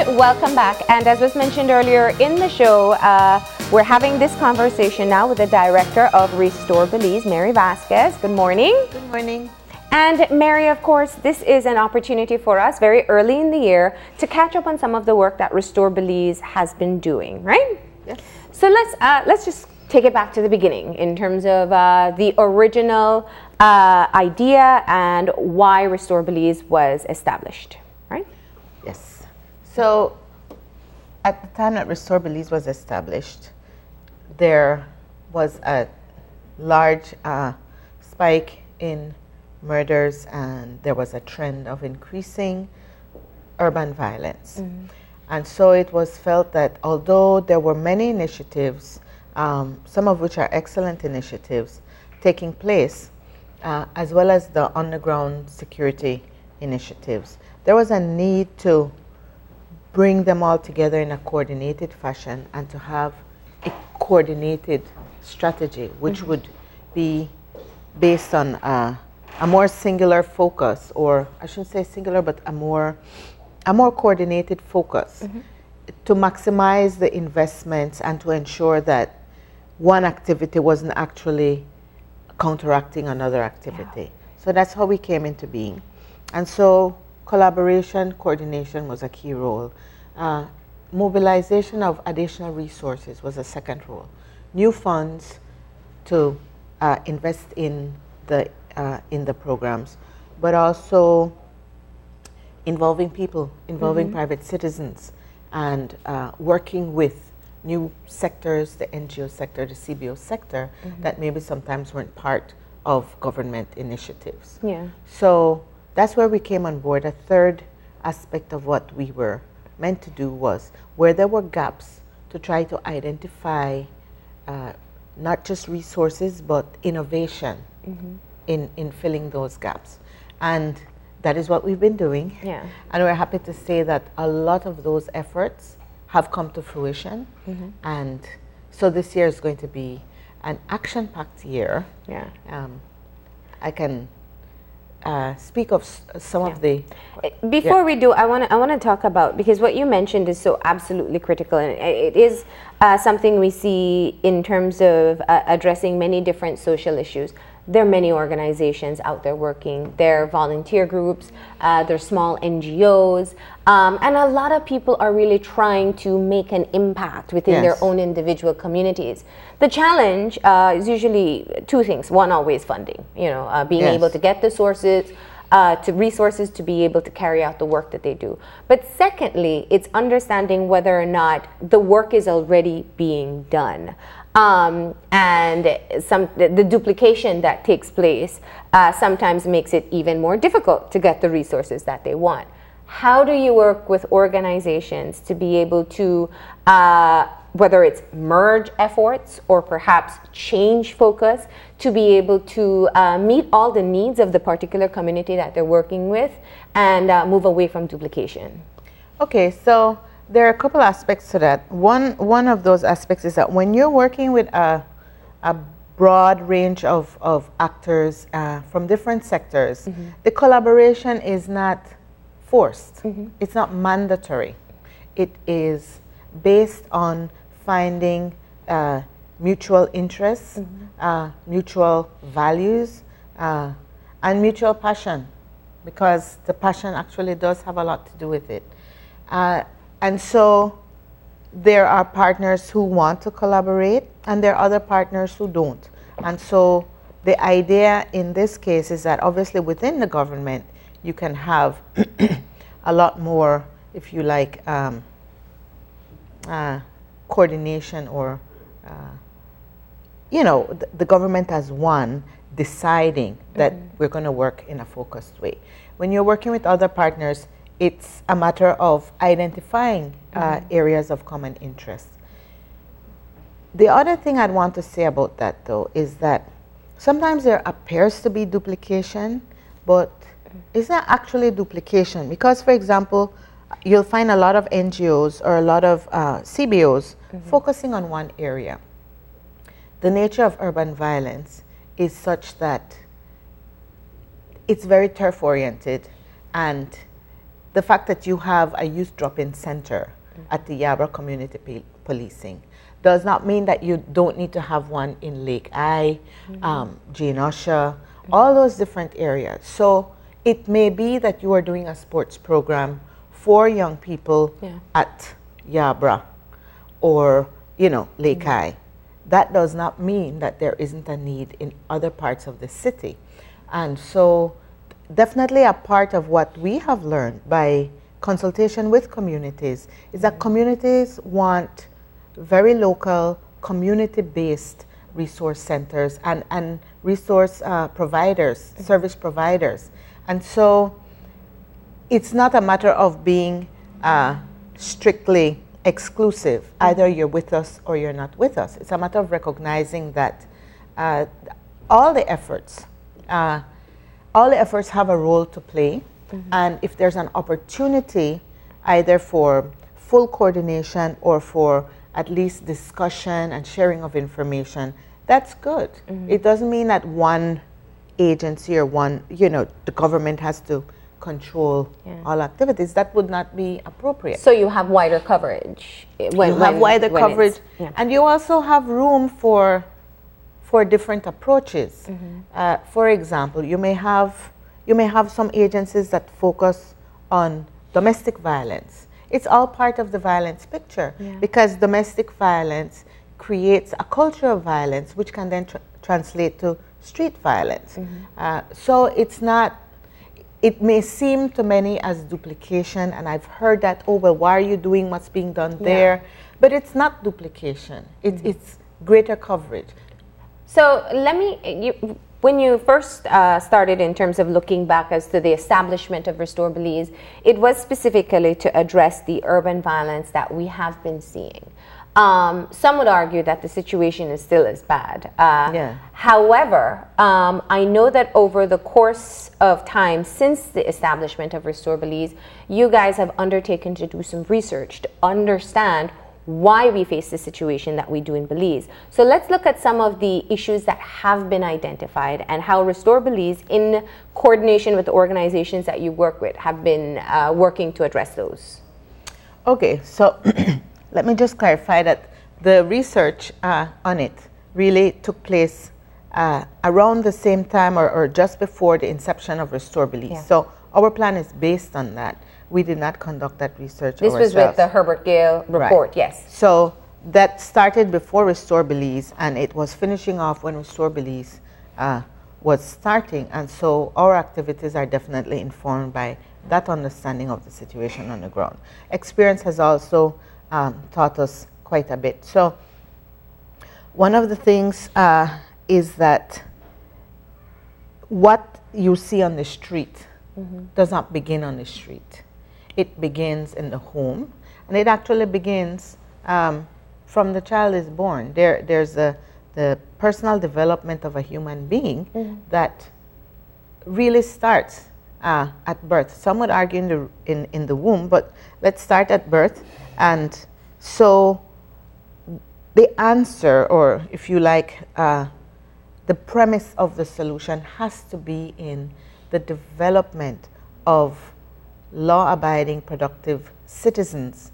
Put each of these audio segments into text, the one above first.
welcome back. And as was mentioned earlier in the show, we're having this conversation now with the director of Restore Belize, Mary Vasquez. Good morning. Good morning. And Mary, of course, this is an opportunity for us very early in the year to catch up on some of the work that Restore Belize has been doing, right? Yes. So let's just take it back to the beginning in terms of the original idea and why Restore Belize was established, right? Yes. So at the time that Restore Belize was established, there was a large spike in murders, and there was a trend of increasing urban violence. Mm-hmm. And so it was felt that although there were many initiatives, some of which are excellent initiatives, taking place, as well as the underground security initiatives, there was a need to bring them all together in a coordinated fashion and to have a coordinated strategy, which mm-hmm. would be based on a more singular focus, or I shouldn't say singular, but a more coordinated focus mm-hmm. to maximize the investments and to ensure that one activity wasn't actually counteracting another activity. Yeah. So that's how we came into being. And so collaboration, coordination was a key role. Mobilization of additional resources was a second role. New funds to invest in the programs, but also involving people, involving mm-hmm. private citizens, and working with new sectors, the NGO sector, the CBO sector, mm-hmm. that maybe sometimes weren't part of government initiatives. Yeah. So that's where we came on board. A third aspect of what we were meant to do was, where there were gaps, to try to identify not just resources, but innovation mm-hmm. in filling those gaps. And that is what we've been doing. Yeah. And we're happy to say that a lot of those efforts have come to fruition. Mm-hmm. And so this year is going to be an action-packed year. Yeah. I can speak of some of the... Before we do, I want to talk about, because what you mentioned is so absolutely critical, and it is something we see in terms of addressing many different social issues. There are many organizations out there working. There are volunteer groups, there are small NGOs, and a lot of people are really trying to make an impact within their own individual communities. The challenge is usually two things. One, always funding, being able to get the resources to be able to carry out the work that they do. But secondly, it's understanding whether or not the work is already being done. And the duplication that takes place sometimes makes it even more difficult to get the resources that they want. How do you work with organizations to be able to, whether it's merge efforts or perhaps change focus, to be able to meet all the needs of the particular community that they're working with and move away from duplication? Okay, so there are a couple aspects to that. One of those aspects is that when you're working with a broad range of actors from different sectors, mm-hmm. the collaboration is not forced. Mm-hmm. It's not mandatory. It is based on finding mutual interests, mm-hmm. Mutual values, and mutual passion, because the passion actually does have a lot to do with it. And so there are partners who want to collaborate, and there are other partners who don't. And so the idea in this case is that obviously within the government, you can have a lot more, if you like, coordination, or, the government as one deciding that mm-hmm. we're going to work in a focused way. When you're working with other partners, it's a matter of identifying mm-hmm. areas of common interest. The other thing I'd want to say about that, though, is that sometimes there appears to be duplication, but it's not actually duplication. Because, for example, you'll find a lot of NGOs or a lot of CBOs mm-hmm. focusing on one area. The nature of urban violence is such that it's very turf-oriented, and the fact that you have a youth drop-in center at the Yabra Community Policing does not mean that you don't need to have one in Lake Eye, Jane Usher, all those different areas. So it may be that you are doing a sports program for young people at Yabra or, Lake Eye. That does not mean that there isn't a need in other parts of the city. And so definitely a part of what we have learned by consultation with communities is that communities want very local, community-based resource centers and resource providers, service providers. And so it's not a matter of being strictly exclusive. Either you're with us or you're not with us. It's a matter of recognizing that all the efforts have a role to play. And if there's an opportunity either for full coordination or for at least discussion and sharing of information, that's good. It doesn't mean that one agency or the government has to control all activities. That would not be appropriate. So you have wider coverage. You have wider coverage, and you also have room for different approaches. For example, you may have some agencies that focus on domestic violence. It's all part of the violence picture because domestic violence creates a culture of violence which can then translate to street violence. So it may seem to many as duplication, and I've heard that, oh, well, why are you doing what's being done there? But it's not duplication. It's greater coverage. So when you first started in terms of looking back as to the establishment of Restore Belize, it was specifically to address the urban violence that we have been seeing. Some would argue that the situation is still as bad. However, I know that over the course of time since the establishment of Restore Belize, you guys have undertaken to do some research to understand why we face the situation that we do in Belize. So let's look at some of the issues that have been identified and how Restore Belize, in coordination with the organizations that you work with, have been working to address those. Okay, so let me just clarify that the research on it really took place around the same time or just before the inception of Restore Belize. So our plan is based on that. We did not conduct that research ourselves. This was with the Herbert Gale report, yes. So that started before Restore Belize, and it was finishing off when Restore Belize was starting. And so our activities are definitely informed by that understanding of the situation on the ground. Experience has also taught us quite a bit. So one of the things is that what you see on the street does not begin on the street. It begins in the home, and it actually begins from the child is born. There's the personal development of a human being that really starts at birth. Some would argue in the womb, but let's start at birth. And so the answer, or if you like, the premise of the solution has to be in the development of law-abiding, productive citizens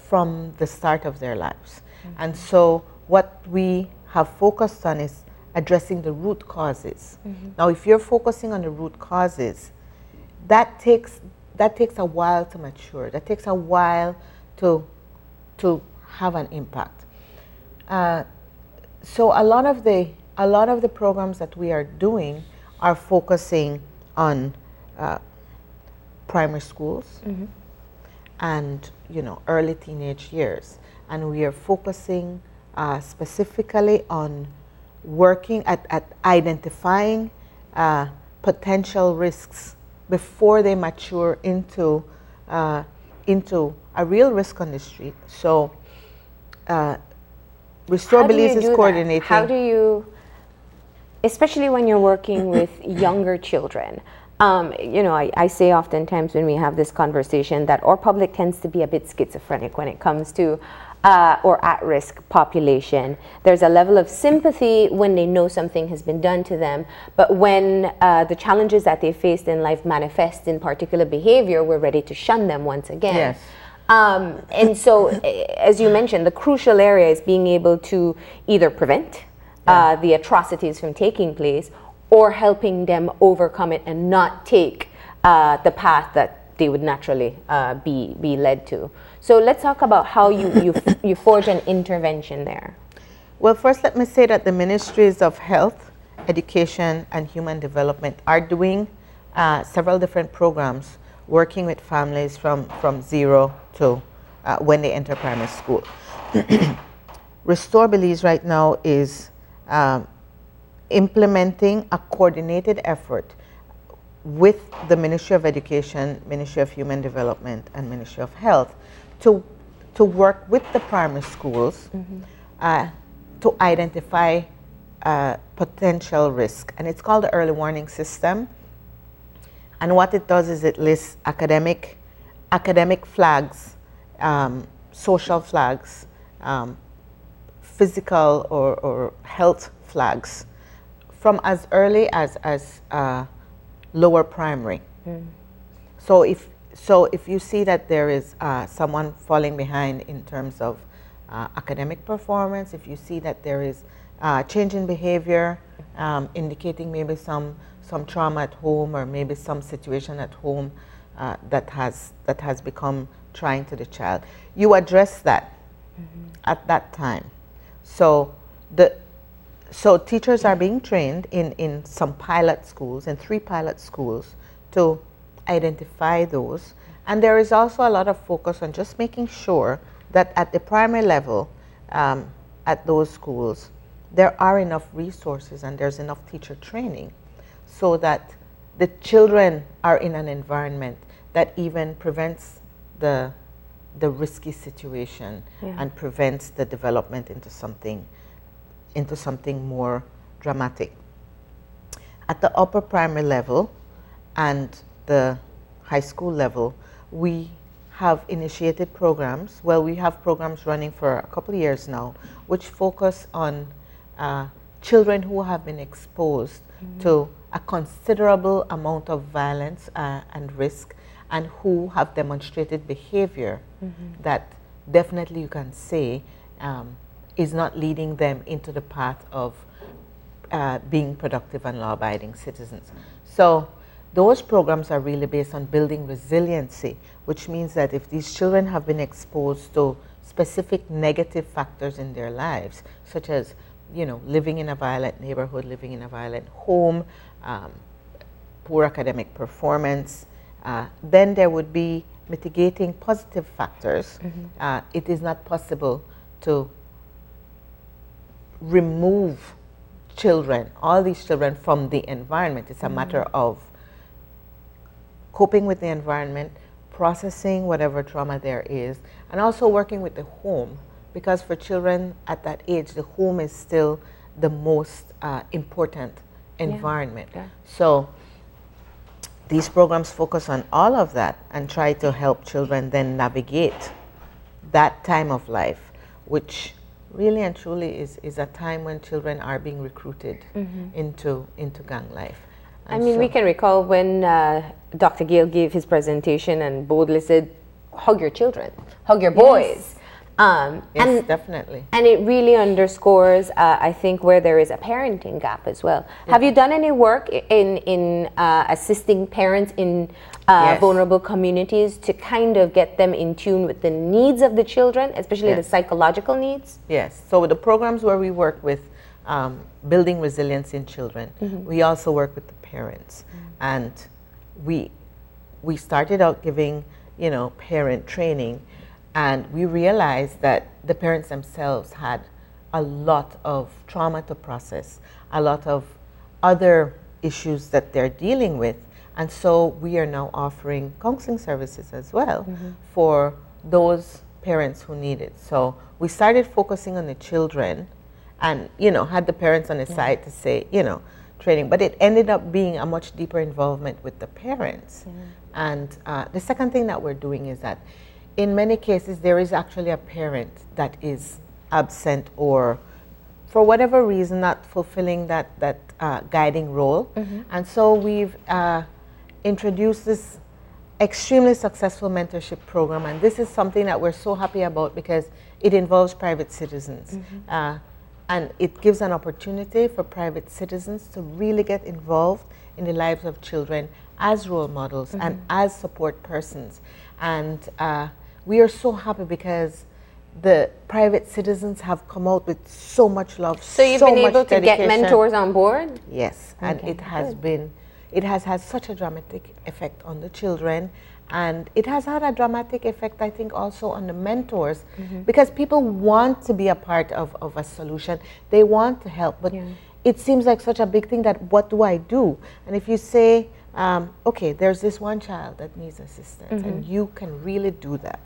from the start of their lives. And so what we have focused on is addressing the root causes. Now, if you're focusing on the root causes, that takes a while to mature. That takes a while to have an impact. So a lot of the programs that we are doing are focusing on primary schools and early teenage years, and we are focusing specifically on working at identifying potential risks before they mature into a real risk on the street. So Restore Belize is coordinating. How do you, especially when you're working with younger children? I say oftentimes when we have this conversation that our public tends to be a bit schizophrenic when it comes to or at-risk population. There's a level of sympathy when they know something has been done to them, but when the challenges that they faced in life manifest in particular behavior, we're ready to shun them once again. Yes. And so, as you mentioned, the crucial area is being able to either prevent the atrocities from taking place, or helping them overcome it and not take the path that they would naturally be led to. So let's talk about how you forge an intervention there. Well, first let me say that the Ministries of Health, Education, and Human Development are doing several different programs working with families from 0 to when they enter primary school. Restore Belize right now is implementing a coordinated effort with the Ministry of Education, Ministry of Human Development, and Ministry of Health to work with the primary schools to identify potential risk. And it's called the early warning system. And what it does is it lists academic flags, social flags, physical or health flags from as early as lower primary. So if you see that there is someone falling behind in terms of academic performance, if you see that there is change in behavior, indicating maybe some trauma at home, or maybe some situation at home that has become trying to the child, you address that at that time. So teachers are being trained in some pilot schools, in 3 pilot schools, to identify those. And there is also a lot of focus on just making sure that at the primary level, at those schools, there are enough resources and there's enough teacher training so that the children are in an environment that even prevents the risky situation and prevents the development into something more dramatic. At the upper primary level and the high school level, we have initiated programs. Well, we have programs running for a couple of years now, which focus on children who have been exposed to a considerable amount of violence and risk, and who have demonstrated behavior that definitely you can say is not leading them into the path of being productive and law-abiding citizens. So those programs are really based on building resiliency, which means that if these children have been exposed to specific negative factors in their lives, such as living in a violent neighborhood, living in a violent home, poor academic performance, then there would be mitigating positive factors. It is not possible to remove all these children from the environment. It's a matter of coping with the environment, processing whatever trauma there is, and also working with the home, because for children at that age, the home is still the most important environment. So these programs focus on all of that and try to help children then navigate that time of life, which really and truly is a time when children are being recruited into gang life. And I mean, we can recall when Dr. Gale gave his presentation and boldly said, hug your children, hug your boys. Yes, definitely. And it really underscores, I think, where there is a parenting gap as well. Have you done any work in assisting parents in vulnerable communities to kind of get them in tune with the needs of the children, especially the psychological needs? Yes. So the programs where we work with building resilience in children, we also work with the parents. And we started out giving, parent training. And we realized that the parents themselves had a lot of trauma to process, a lot of other issues that they're dealing with. And so we are now offering counseling services as well for those parents who need it. So we started focusing on the children and, had the parents on the side to say, training. But it ended up being a much deeper involvement with the parents. And the second thing that we're doing is that in many cases, there is actually a parent that is absent or, for whatever reason, not fulfilling that guiding role. And so we've introduced this extremely successful mentorship program, and this is something that we're so happy about because it involves private citizens. And it gives an opportunity for private citizens to really get involved in the lives of children as role models and as support persons. And we are so happy because the private citizens have come out with so much love, so you've so been much able to get dedication. mentors on board? Yes, and it has been, it has had such a dramatic effect on the children, and it has had a dramatic effect, I think, also on the mentors, because people want to be a part of a solution. They want to help, but it seems like such a big thing that what do I do? And if you say, okay, there's this one child that needs assistance, and you can really do that.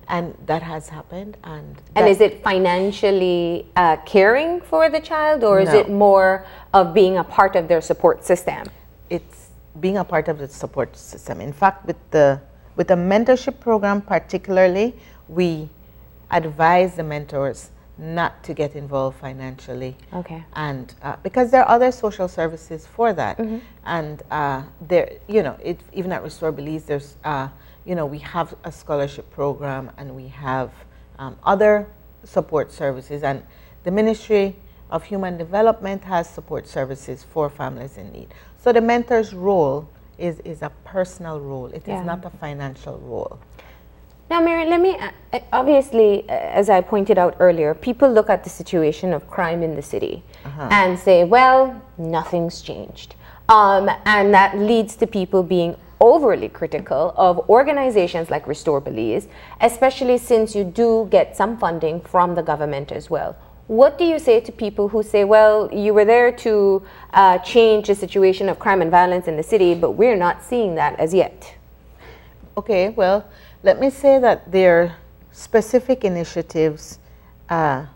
And that has happened. And is it financially caring for the child, or is it more of being a part of their support system? It's being a part of the support system. In fact, with the mentorship program particularly, we advise the mentors not to get involved financially. And because there are other social services for that. And there, you know, even at Restore Belize, there's you know, we have a scholarship program, and we have other support services, and the Ministry of Human Development has support services for families in need. So the mentor's role is a personal role. It is not a financial role. Now, Mary, let me, obviously, as I pointed out earlier, people look at the situation of crime in the city and say, well, nothing's changed. And that leads to people being overly critical of organizations like Restore Belize, especially since you do get some funding from the government as well. What do you say to people who say, well, you were there to change the situation of crime and violence in the city, but we're not seeing that as yet? Okay, well, let me say that there are specific initiatives to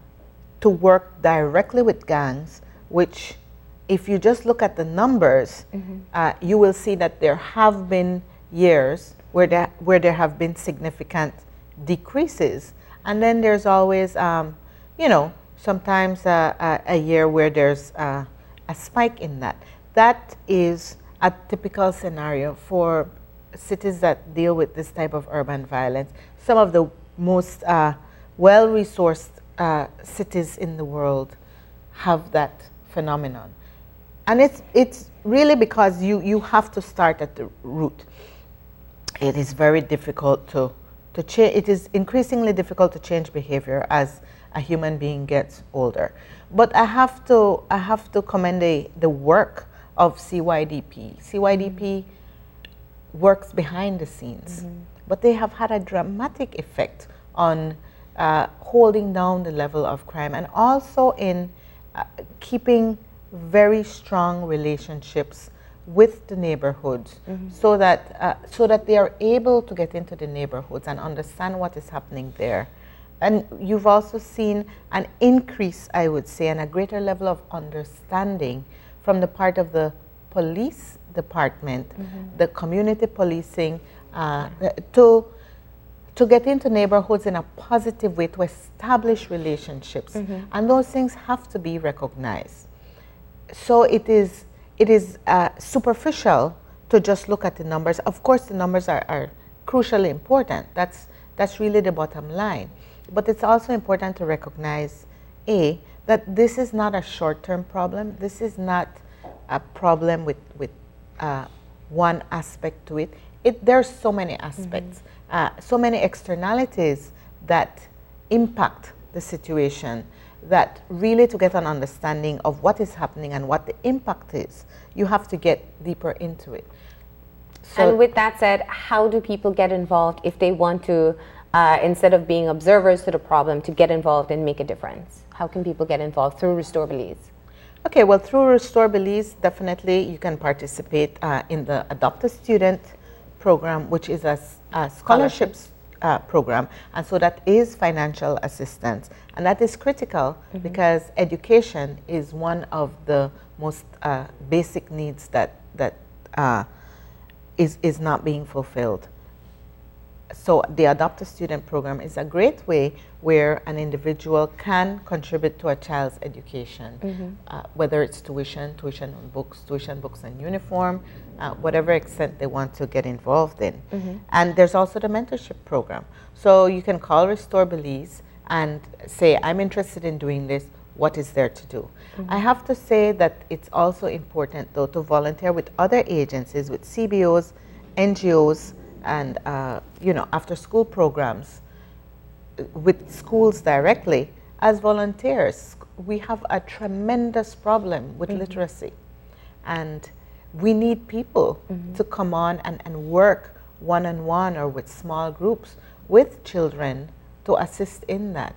work directly with gangs, which, if you just look at the numbers, you will see that there have been years where there have been significant decreases. And then there's always, you know, sometimes a year where there's a spike in that. That is a typical scenario for cities that deal with this type of urban violence. Some of the most well-resourced cities in the world have that phenomenon. And it's really because you have to start at the root. It is very difficult to change. It is increasingly difficult to change behavior as a human being gets older. But I have to commend the work of CYDP. CYDP works behind the scenes, but they have had a dramatic effect on holding down the level of crime, and also in keeping very strong relationships with the neighborhoods, so that they are able to get into the neighborhoods and understand what is happening there. And you've also seen an increase, I would say, and a greater level of understanding from the part of the police department, the community policing, to get into neighborhoods in a positive way, to establish relationships. And those things have to be recognized. So it is superficial to just look at the numbers. Of course, the numbers are crucially important. That's really the bottom line. But it's also important to recognize, that this is not a short-term problem. This is not a problem with one aspect to it. There's so many aspects, so many externalities that impact the situation, that really, to get an understanding of what is happening and what the impact is, you have to get deeper into it. So, and with that said, how do people get involved if they want to, instead of being observers to the problem, to get involved and make a difference? How can people get involved through Restore Belize? Okay, well, through Restore Belize, definitely you can participate in the Adopt a Student program, which is a scholarships program. And so that is financial assistance. And that is critical because education is one of the most basic needs that is not being fulfilled. so the Adopt a Student program is a great way where an individual can contribute to a child's education, whether it's tuition on books, and uniform, whatever extent they want to get involved in. And there's also the mentorship program. So you can call Restore Belize and say, I'm interested in doing this. What is there to do? I have to say that it's also important, though, to volunteer with other agencies, with CBOs, NGOs, and after-school programs, with schools directly as volunteers. We have a tremendous problem with literacy, and we need people to come on and work one-on-one or with small groups with children to assist in that.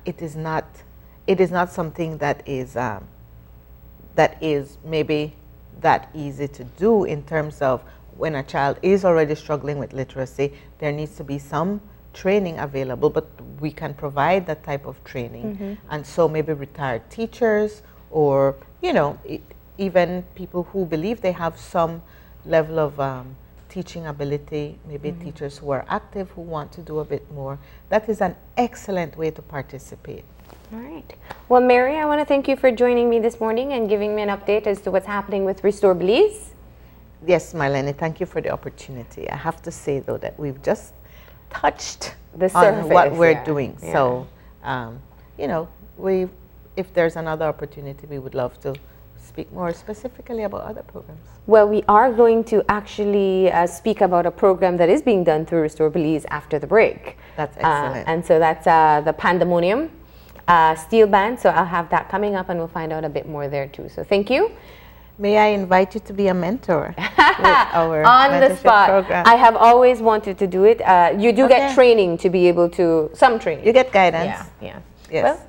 It is not something that is maybe that easy to do in terms of when a child is already struggling with literacy. There needs to be some training available, but we can provide that type of training. And so maybe retired teachers or, even people who believe they have some level of teaching ability, maybe teachers who are active, who want to do a bit more. That is an excellent way to participate. All right. Well, Mary, I want to thank you for joining me this morning and giving me an update as to what's happening with Restore Belize. Yes, Marlene, thank you for the opportunity. I have to say, though, that we've just touched the surface on what we're doing. Yeah. So, if there's another opportunity, we would love to speak more specifically about other programs. Well, we are going to actually speak about a program that is being done through Restore Belize after the break. That's excellent. And so that's the Pandemonium Steel Band. So I'll have that coming up and we'll find out a bit more there too. So thank you. May I invite you to be a mentor with our on the spot program. I have always wanted to do it. You do get training to be able to, some training. You get guidance. Yeah. Yes. Well,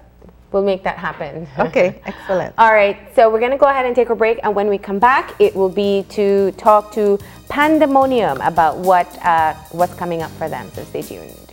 we'll make that happen. Okay, excellent. All right, so we're going to go ahead and take a break, and when we come back, it will be to talk to Pandemonium about what's coming up for them. So stay tuned.